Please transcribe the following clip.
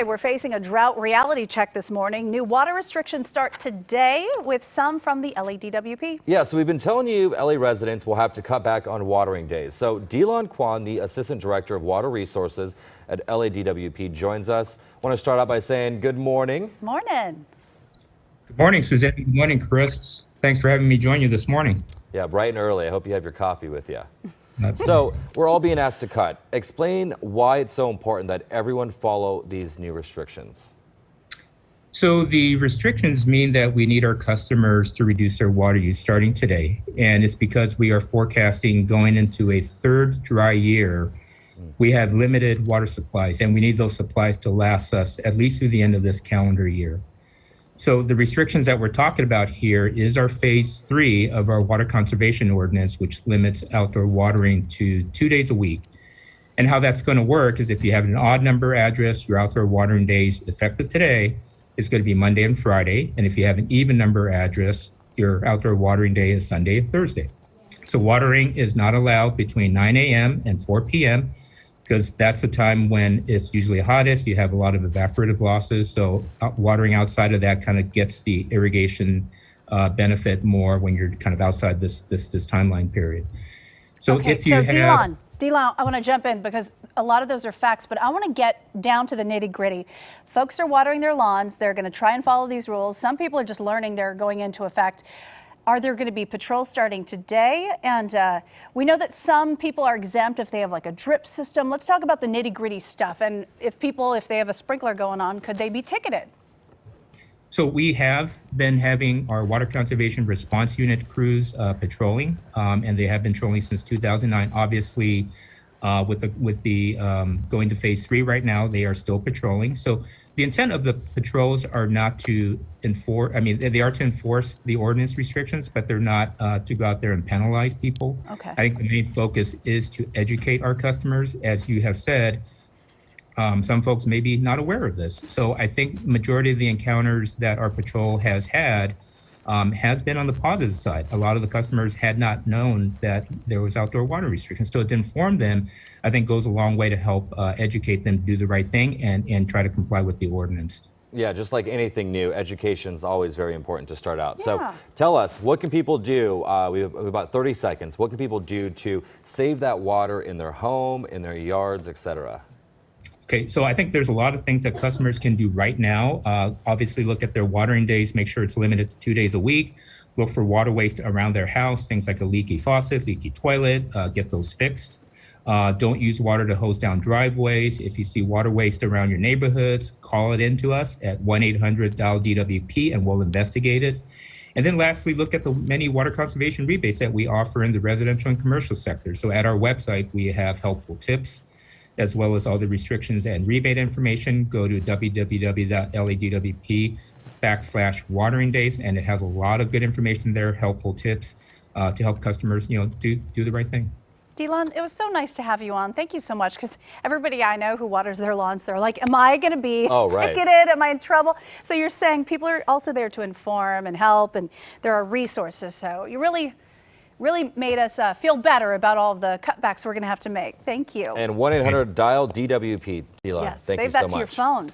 We're facing a drought reality check this morning. New water restrictions start today with some from the LADWP. Yeah, so we've been telling you LA residents will have to cut back on watering days. So Delon Kwan, the Assistant Director of Water Resources at LADWP, joins us. I want to start out by saying good morning. Morning. Good morning, Suzanne. Good morning, Chris. Thanks for having me join you this morning. Yeah, bright and early. I hope you have your coffee with you. So we're all being asked to cut. Explain why it's so important that everyone follow these new restrictions. So the restrictions mean that we need our customers to reduce their water use starting today. And it's because we are forecasting going into a third dry year. We have limited water supplies, and we need those supplies to last us at least through the end of this calendar year. So the restrictions that we're talking about here is our phase 3 of our water conservation ordinance, which limits outdoor watering to 2 days a week. And how that's going to work is if you have an odd number address, your outdoor watering days effective today is going to be Monday and Friday. And if you have an even number address, your outdoor watering day is Sunday and Thursday. So watering is not allowed between 9 a.m. and 4 p.m. because that's the time when it's usually hottest. You have a lot of evaporative losses. So watering outside of that kind of gets the irrigation benefit more when you're kind of outside this timeline period. So okay, if you have... Delon, I want to jump in because a lot of those are facts, but I want to get down to the nitty gritty. Folks are watering their lawns. They're going to try and follow these rules. Some people are just learning they're going into effect. Are there going to be patrols starting today? And we know that some people are exempt if they have like a drip system. Let's talk about the nitty gritty stuff. And if they have a sprinkler going on, could they be ticketed? So we have been having our water conservation response unit crews patrolling, and they have been patrolling since 2009. Obviously, with the going to phase 3 right now, they are still patrolling. So the intent of the patrols are not to enforce, they are to enforce the ordinance restrictions, but they're not to go out there and penalize people. Okay. I think the main focus is to educate our customers. As you have said, some folks may be not aware of this. So I think majority of the encounters that our patrol has had has been on the positive side. A lot of the customers had not known that there was outdoor water restrictions. So to inform them, I think goes a long way to help educate them to do the right thing and try to comply with the ordinance. Yeah, just like anything new, education is always very important to start out. Yeah. So tell us, what can people do? We have about 30 seconds. What can people do to save that water in their home, in their yards, etc.? Okay, so I think there's a lot of things that customers can do right now. Obviously, look at their watering days, make sure it's limited to 2 days a week. Look for water waste around their house, things like a leaky faucet, leaky toilet, get those fixed. Don't use water to hose down driveways. If you see water waste around your neighborhoods, call it in to us at 1-800-DIAL-DWP and we'll investigate it. And then lastly, look at the many water conservation rebates that we offer in the residential and commercial sector. So at our website, we have helpful tips, as well as all the restrictions and rebate information. Go to www.ladwp.com/watering days, and it has a lot of good information there, helpful tips to help customers, do the right thing. Delon, it was so nice to have you on. Thank you so much, because everybody I know who waters their lawns, they're like, am I going to be ticketed? Am I in trouble? So you're saying people are also there to inform and help, and there are resources. So you really made us feel better about all of the cutbacks we're going to have to make. Thank you. And 1-800-DIAL-DWP, Delon. Yes, Thank you so much. save that to your phone.